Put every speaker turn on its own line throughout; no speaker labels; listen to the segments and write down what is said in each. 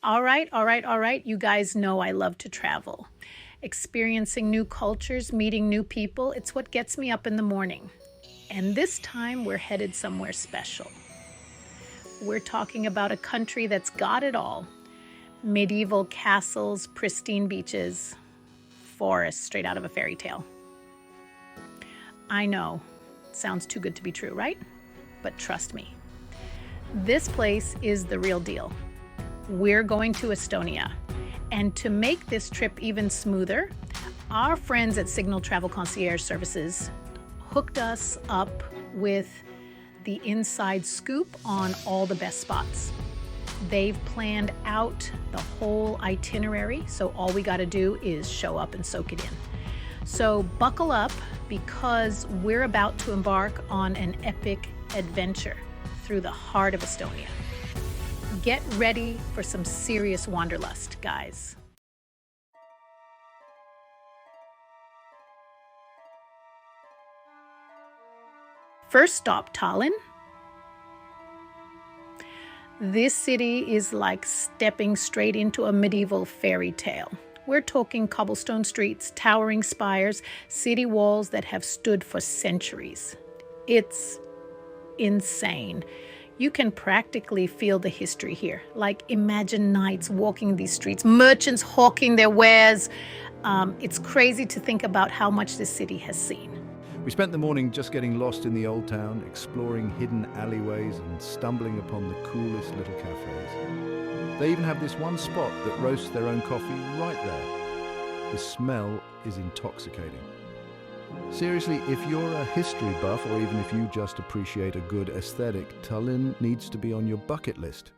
All right. You guys know I love to travel. Experiencing new cultures, meeting new people, it's what gets me up in the morning. And this time we're headed somewhere special. We're talking about a country that's got it all. Medieval castles, pristine beaches, forests straight out of a fairy tale. I know, sounds too good to be true, right? But trust me, this place is the real deal. We're going to Estonia. And to make this trip even smoother, our friends at Signal Travel Concierge Services hooked us up with the inside scoop on all the best spots. They've planned out the whole itinerary, so all we got to do is show up and soak it in. So buckle up because we're about to embark on an epic adventure through the heart of Estonia. Get ready for some serious wanderlust, guys. First stop, Tallinn. This city is like stepping straight into a medieval fairy tale. We're talking cobblestone streets, towering spires, city walls that have stood for centuries. It's insane. You can practically feel the history here. Like imagine knights walking these streets, merchants hawking their wares. It's crazy to think about how much this city has seen.
We spent the morning just getting lost in the old town, exploring hidden alleyways and stumbling upon the coolest little cafes. They even have this one spot that roasts their own coffee right there. The smell is intoxicating. Seriously, if you're a history buff or even if you just appreciate a good aesthetic, Tallinn needs to be on your bucket list.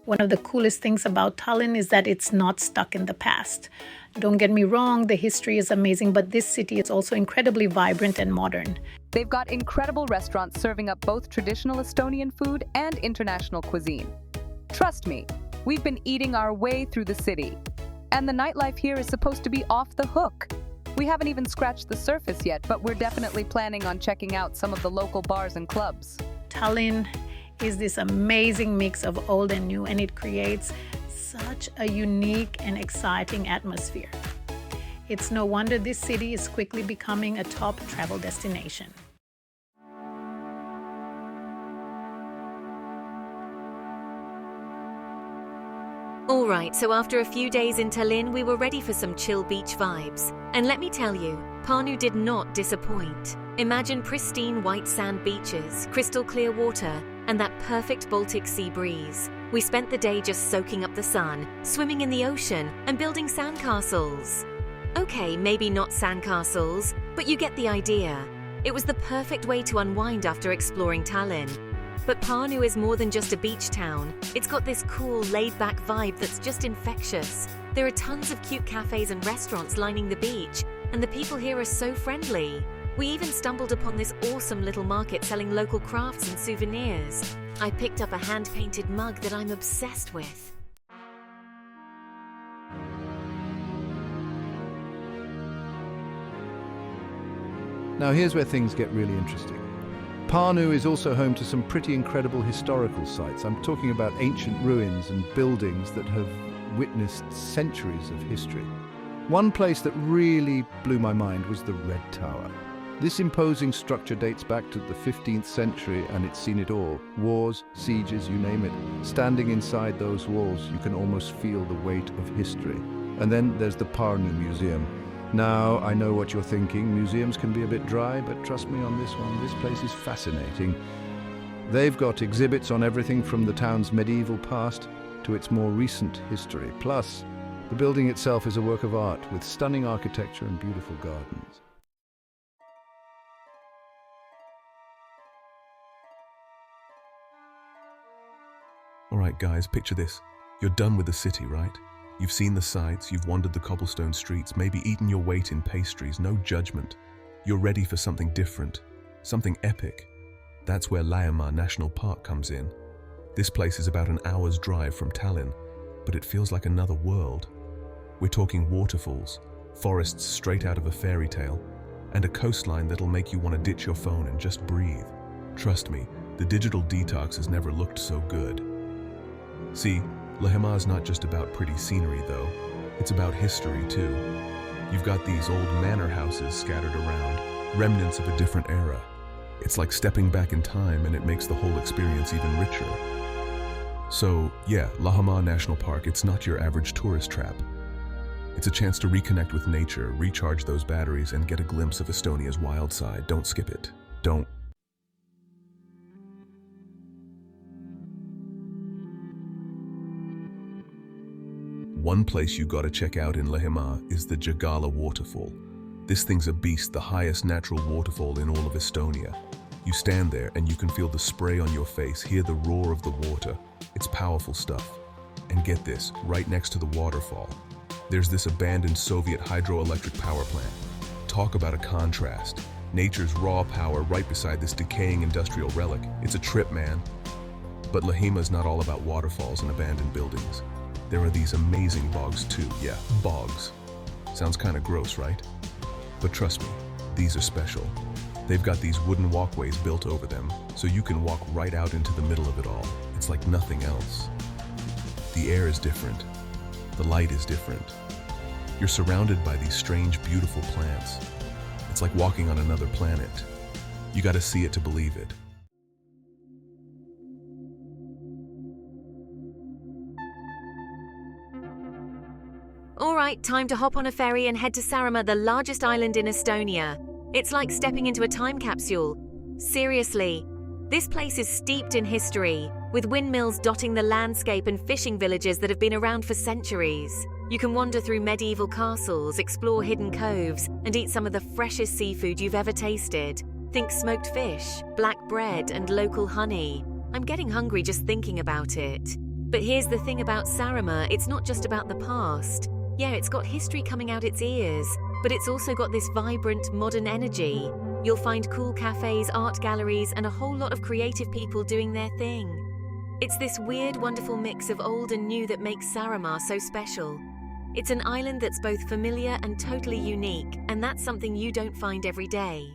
One of the coolest things about Tallinn is that it's not stuck in the past. Don't get me wrong, the history is amazing, but this city is also incredibly vibrant and modern.
They've got incredible restaurants serving up both traditional Estonian food and international cuisine. Trust me, we've been eating our way through the city, and the nightlife here is supposed to be off the hook. We haven't even scratched the surface yet, but we're definitely planning on checking out some of the local bars and clubs.
Tallinn is this amazing mix of old and new, and it creates such a unique and exciting atmosphere. It's no wonder this city is quickly becoming a top travel destination.
Alright, so after a few days in Tallinn, we were ready for some chill beach vibes. And let me tell you, Pärnu did not disappoint. Imagine pristine white sand beaches, crystal clear water, and that perfect Baltic Sea breeze. We spent the day just soaking up the sun, swimming in the ocean, and building sandcastles. Okay, maybe not sandcastles, but you get the idea. It was the perfect way to unwind after exploring Tallinn. But Pärnu is more than just a beach town. It's got this cool, laid-back vibe that's just infectious. There are tons of cute cafes and restaurants lining the beach, and the people here are so friendly. We even stumbled upon this awesome little market selling local crafts and souvenirs. I picked up a hand-painted mug that I'm obsessed with.
Now here's where things get really interesting. Pärnu is also home to some pretty incredible historical sites. I'm talking about ancient ruins and buildings that have witnessed centuries of history. One place that really blew my mind was the Red Tower. This imposing structure dates back to the 15th century and it's seen it all. Wars, sieges, you name it. Standing inside those walls, you can almost feel the weight of history. And then there's the Pärnu Museum. Now, I know what you're thinking. Museums can be a bit dry, but trust me on this one, this place is fascinating. They've got exhibits on everything from the town's medieval past to its more recent history. Plus, the building itself is a work of art with stunning architecture and beautiful gardens.
All right, guys, picture this. You're done with the city, right? You've seen the sights, you've wandered the cobblestone streets, maybe eaten your weight in pastries, no judgment. You're ready for something different, something epic. That's where Laiamaa National Park comes in. This place is about an hour's drive from Tallinn, but it feels like another world. We're talking waterfalls, forests straight out of a fairy tale, and a coastline that'll make you want to ditch your phone and just breathe. Trust me, the digital detox has never looked so good. See, Lihima is not just about pretty scenery though, it's about history too. You've got these old manor houses scattered around, remnants of a different era. It's like stepping back in time, and it makes the whole experience even richer. So yeah, Lihima National Park, it's not your average tourist trap. It's a chance to reconnect with nature, recharge those batteries, and get a glimpse of Estonia's wild side. Don't skip it. Don't. One place you gotta check out in Lihima is the Jagala waterfall. This thing's a beast, the highest natural waterfall in all of Estonia. You stand there and you can feel the spray on your face, hear the roar of the water. It's powerful stuff. And get this, right next to the waterfall, there's this abandoned Soviet hydroelectric power plant. Talk about a contrast. Nature's raw power right beside this decaying industrial relic. It's a trip, man. But Lihima's not all about waterfalls and abandoned buildings. There are these amazing bogs too. Yeah, bogs. Sounds kind of gross, right? But trust me, these are special. They've got these wooden walkways built over them, so you can walk right out into the middle of it all. It's like nothing else. The air is different. The light is different. You're surrounded by these strange, beautiful plants. It's like walking on another planet. You gotta see it to believe it.
All right, time to hop on a ferry and head to Saaremaa, the largest island in Estonia. It's like stepping into a time capsule. Seriously, this place is steeped in history, with windmills dotting the landscape and fishing villages that have been around for centuries. You can wander through medieval castles, explore hidden coves, and eat some of the freshest seafood you've ever tasted. Think smoked fish, black bread, and local honey. I'm getting hungry just thinking about it. But here's the thing about Saaremaa, it's not just about the past. Yeah, it's got history coming out its ears, but it's also got this vibrant, modern energy. You'll find cool cafes, art galleries, and a whole lot of creative people doing their thing. It's this weird, wonderful mix of old and new that makes Saaremaa so special. It's an island that's both familiar and totally unique, and that's something you don't find every day.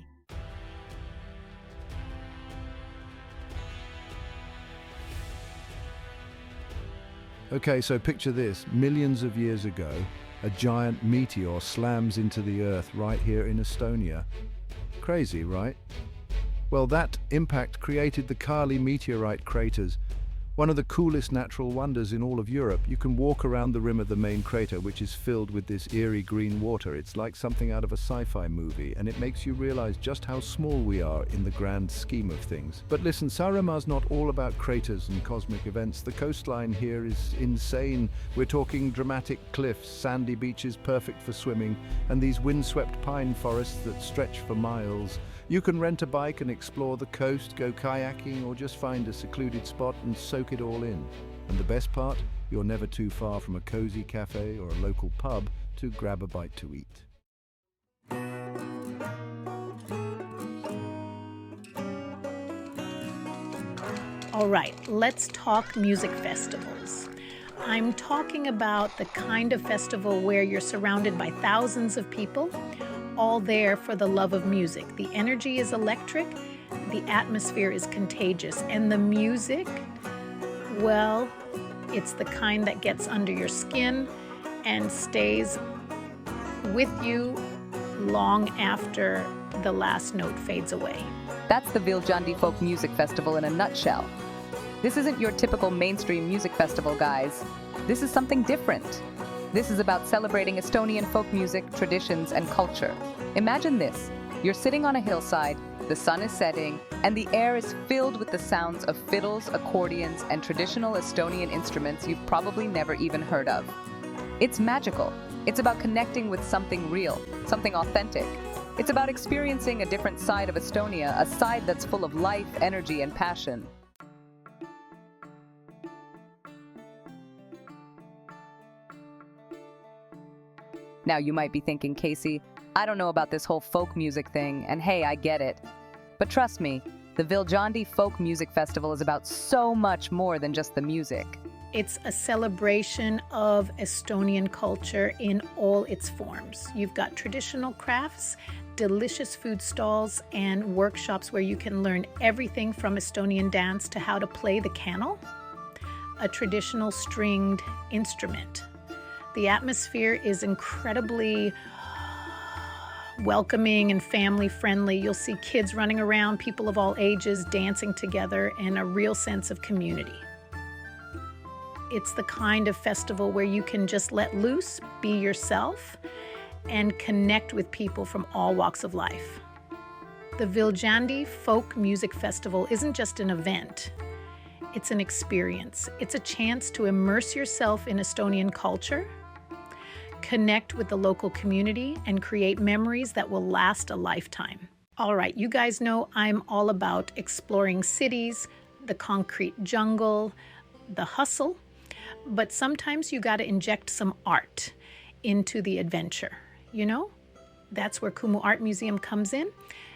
Okay, so picture this. Millions of years ago, a giant meteor slams into the Earth right here in Estonia. Crazy, right? Well, that impact created the Kali meteorite craters, one of the coolest natural wonders in all of Europe. You can walk around the rim of the main crater, which is filled with this eerie green water. It's like something out of a sci-fi movie, and it makes you realize just how small we are in the grand scheme of things. But listen, Saaremaa's not all about craters and cosmic events. The coastline here is insane. We're talking dramatic cliffs, sandy beaches perfect for swimming, and these windswept pine forests that stretch for miles. You can rent a bike and explore the coast, go kayaking, or just find a secluded spot and soak it all in. And the best part? You're never too far from a cozy cafe or a local pub to grab a bite to eat.
All right, let's talk music festivals. I'm talking about the kind of festival where you're surrounded by thousands of people, all there for the love of music. The energy is electric, the atmosphere is contagious, and the music, well, it's the kind that gets under your skin and stays with you long after the last note fades away.
That's the Viljandi Folk Music Festival in a nutshell. This isn't your typical mainstream music festival, guys. This is something different. This is about celebrating Estonian folk music, traditions, and culture. Imagine this. You're sitting on a hillside, the sun is setting, and the air is filled with the sounds of fiddles, accordions, and traditional Estonian instruments you've probably never even heard of. It's magical. It's about connecting with something real, something authentic. It's about experiencing a different side of Estonia, a side that's full of life, energy, and passion. Now you might be thinking, Casey, I don't know about this whole folk music thing, and hey, I get it. But trust me, the Viljandi Folk Music Festival is about so much more than just the music.
It's a celebration of Estonian culture in all its forms. You've got traditional crafts delicious food stalls and workshops where you can learn everything from Estonian dance to how to play the kannel, a traditional stringed instrument. The atmosphere is incredibly welcoming and family friendly. You'll see kids running around, people of all ages dancing together, and a real sense of community. It's the kind of festival where you can just let loose, be yourself, and connect with people from all walks of life. The Viljandi Folk Music Festival isn't just an event, it's an experience. It's a chance to immerse yourself in Estonian culture, connect with the local community, and create memories that will last a lifetime. All right, you guys know I'm all about exploring cities, the concrete jungle, the hustle, but sometimes you gotta inject some art into the adventure. You know, that's where Kumu Art Museum comes in.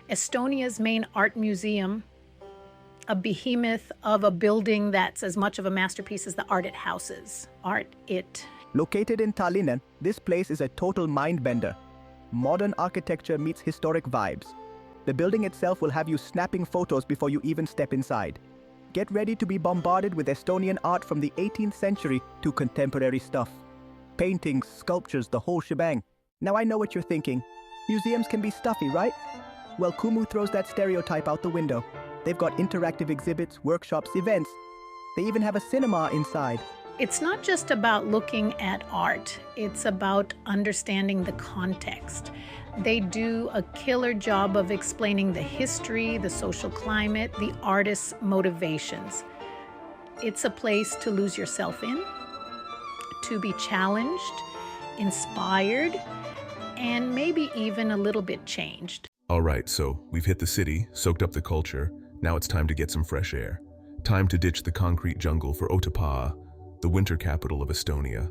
Estonia's main art museum, a behemoth of a building that's as much of a masterpiece as the art it houses.
Located in Tallinn, this place is a total mind-bender. Modern architecture meets historic vibes. The building itself will have you snapping photos before you even step inside. Get ready to be bombarded with Estonian art from the 18th century to contemporary stuff. Paintings, sculptures, the whole shebang. Now I know what you're thinking. Museums can be stuffy, right? Well, Kumu throws that stereotype out the window. They've got interactive exhibits, workshops, events. They even have a cinema inside.
It's not just about looking at art, it's about understanding the context. They do a killer job of explaining the history, the social climate, the artist's motivations. It's a place to lose yourself in, to be challenged, inspired, and maybe even a little bit changed.
All right, so we've hit the city, soaked up the culture. Now it's time to get some fresh air. Time to ditch the concrete jungle for Otepää, the winter capital of Estonia.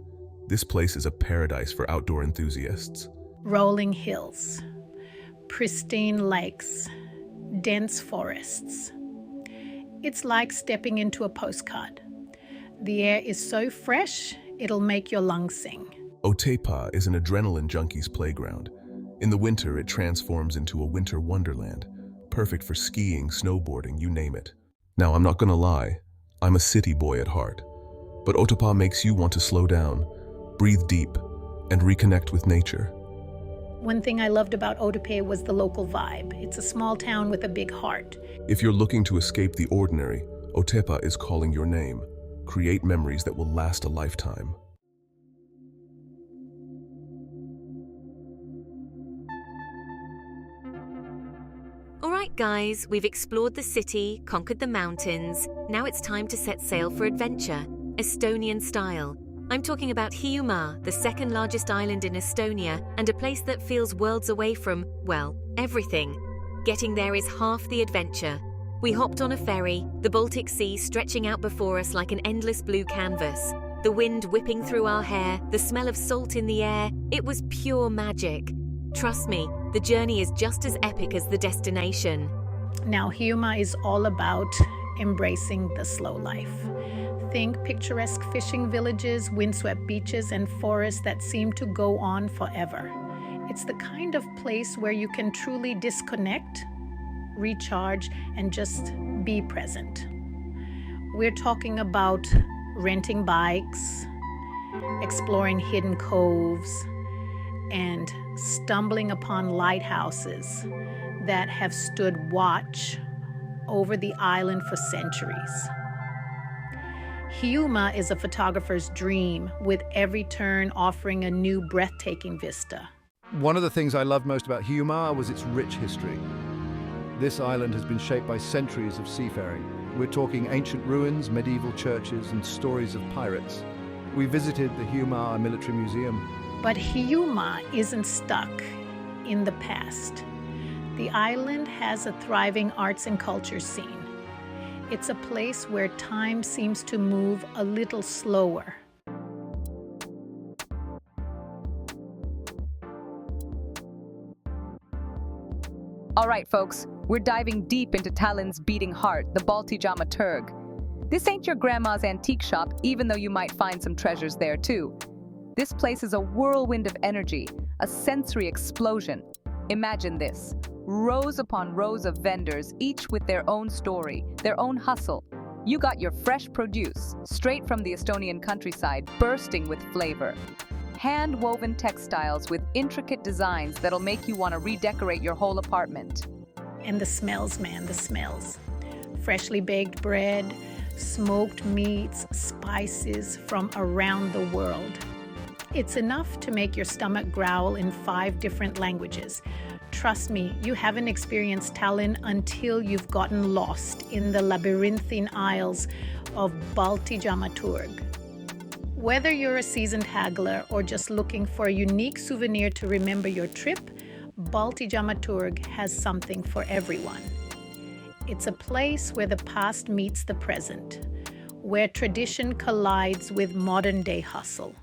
This place is a paradise for outdoor enthusiasts.
Rolling hills, pristine lakes, dense forests. It's like stepping into a postcard. The air is so fresh, it'll make your lungs sing.
Otepää is an adrenaline junkie's playground. In the winter, it transforms into a winter wonderland, perfect for skiing, snowboarding, you name it. Now, I'm not gonna lie, I'm a city boy at heart. But Otepää makes you want to slow down, breathe deep, and reconnect with nature.
One thing I loved about Otepää was the local vibe. It's a small town with a big heart.
If you're looking to escape the ordinary, Otepää is calling your name. Create memories that will last a lifetime.
Alright guys, we've explored the city, conquered the mountains. Now it's time to set sail for adventure, Estonian style. I'm talking about Hiiumaa, the second largest island in Estonia, and a place that feels worlds away from, well, everything. Getting there is half the adventure. We hopped on a ferry, the Baltic Sea stretching out before us like an endless blue canvas. The wind whipping through our hair, the smell of salt in the air, it was pure magic. Trust me, the journey is just as epic as the destination.
Now, Hiiumaa is all about embracing the slow life. Think picturesque fishing villages, windswept beaches, and forests that seem to go on forever. It's the kind of place where you can truly disconnect, recharge, and just be present. We're talking about renting bikes, exploring hidden coves, and stumbling upon lighthouses that have stood watch over the island for centuries. Hiiumaa is a photographer's dream, with every turn offering a new breathtaking vista.
One of the things I loved most about Hiiumaa was its rich history. This island has been shaped by centuries of seafaring. We're talking ancient ruins, medieval churches, and stories of pirates. We visited the Hiiumaa Military Museum.
But Hiiumaa isn't stuck in the past. The island has a thriving arts and culture scene. It's a place where time seems to move a little slower.
All right, folks, we're diving deep into Tallinn's beating heart, the Baltijama Turg. This ain't your grandma's antique shop, even though you might find some treasures there too. This place is a whirlwind of energy, a sensory explosion. Imagine this. Rows upon rows of vendors, each with their own story, their own hustle. You got your fresh produce, straight from the Estonian countryside, bursting with flavor. Hand-woven textiles with intricate designs that'll make you want to redecorate your whole apartment.
And the smells, man, the smells. Freshly baked bread, smoked meats, spices from around the world. It's enough to make your stomach growl in 5 different languages. Trust me, you haven't experienced Tallinn until you've gotten lost in the labyrinthine aisles of Balti-Dramaturg. Whether you're a seasoned haggler or just looking for a unique souvenir to remember your trip, Balti-Dramaturg has something for everyone. It's a place where the past meets the present, where tradition collides with modern-day hustle.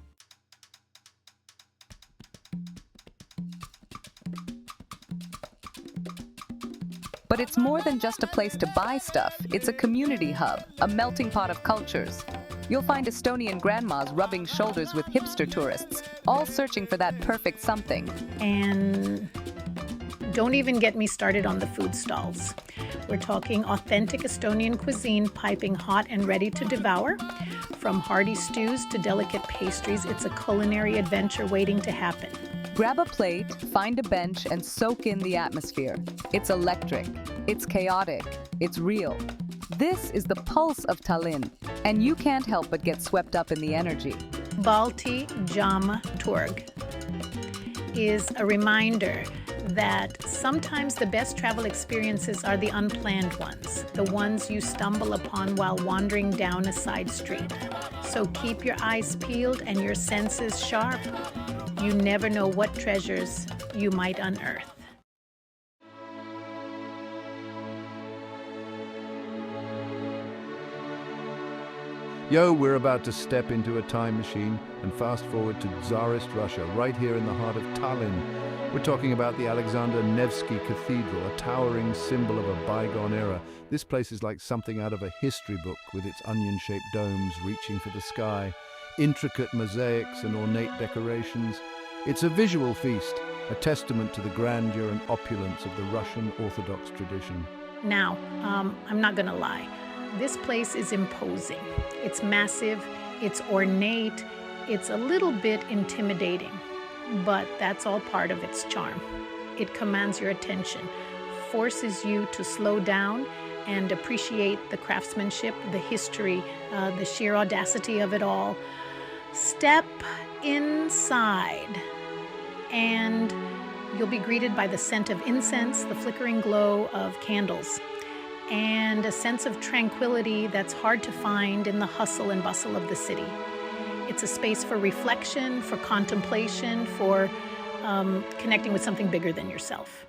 But it's more than just a place to buy stuff. It's a community hub, a melting pot of cultures. You'll find Estonian grandmas rubbing shoulders with hipster tourists, all searching for that perfect something.
And don't even get me started on the food stalls. We're talking authentic Estonian cuisine piping hot and ready to devour. From hearty stews to delicate pastries, it's a culinary adventure waiting to happen.
Grab a plate, find a bench, and soak in the atmosphere. It's electric, it's chaotic, it's real. This is the pulse of Tallinn, and you can't help but get swept up in the energy.
Balti-Dramaturg is a reminder that sometimes the best travel experiences are the unplanned ones, the ones you stumble upon while wandering down a side street. So keep your eyes peeled and your senses sharp. You never know what treasures you might unearth.
Yo, we're about to step into a time machine and fast forward to Tsarist Russia, right here in the heart of Tallinn. We're talking about the Alexander Nevsky Cathedral, a towering symbol of a bygone era. This place is like something out of a history book, with its onion-shaped domes reaching for the sky, intricate mosaics and ornate decorations. It's a visual feast, a testament to the grandeur and opulence of the Russian Orthodox tradition.
Now, I'm not gonna lie. This place is imposing. It's massive, it's ornate, it's a little bit intimidating, but that's all part of its charm. It commands your attention, forces you to slow down and appreciate the craftsmanship, the history, the sheer audacity of it all. Step inside, and you'll be greeted by the scent of incense, the flickering glow of candles, and a sense of tranquility that's hard to find in the hustle and bustle of the city. It's a space for reflection, for contemplation, for connecting with something bigger than yourself.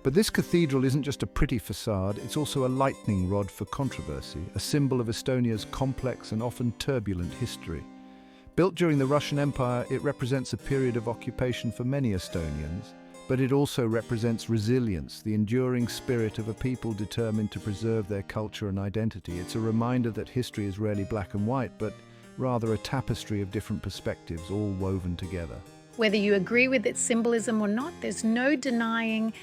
But this cathedral isn't just a pretty facade, it's also a lightning rod for controversy, a symbol of Estonia's complex and often turbulent history. Built during the Russian Empire, it represents a period of occupation for many Estonians, but it also represents resilience, the enduring spirit of a people determined to preserve their culture and identity. It's a reminder that history is rarely black and white, but rather a tapestry of different perspectives, all woven together.
Whether you agree with its symbolism or not, there's no denying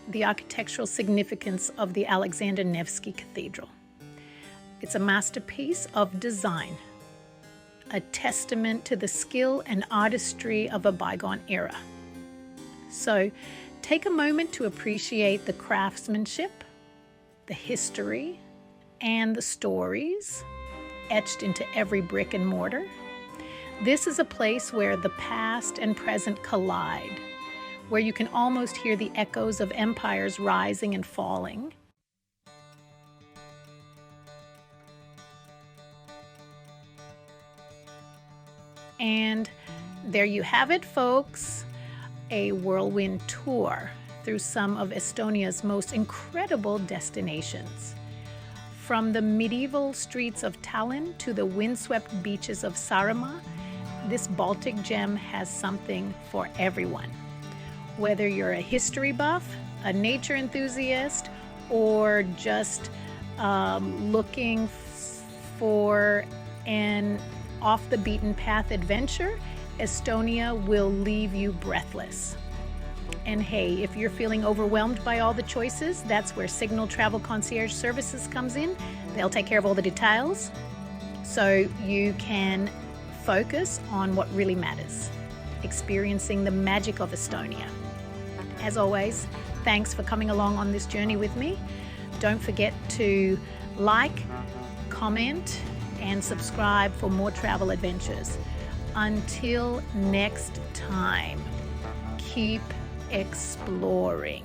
the architectural significance of the Alexander Nevsky Cathedral. It's a masterpiece of design, a testament to the skill and artistry of a bygone era. So take a moment to appreciate the craftsmanship, the history, and the stories etched into every brick and mortar. This is a place where the past and present collide, where you can almost hear the echoes of empires rising and falling. And there you have it, folks, a whirlwind tour through some of Estonia's most incredible destinations. From the medieval streets of Tallinn to the windswept beaches of Saaremaa, this Baltic gem has something for everyone. Whether you're a history buff, a nature enthusiast, or just looking for an off the beaten path adventure, Estonia will leave you breathless. And hey, if you're feeling overwhelmed by all the choices, that's where Signal Travel Concierge Services comes in. They'll take care of all the details so you can focus on what really matters, experiencing the magic of Estonia. As always, thanks for coming along on this journey with me. Don't forget to like, comment, and subscribe for more travel adventures. Until next time, keep exploring.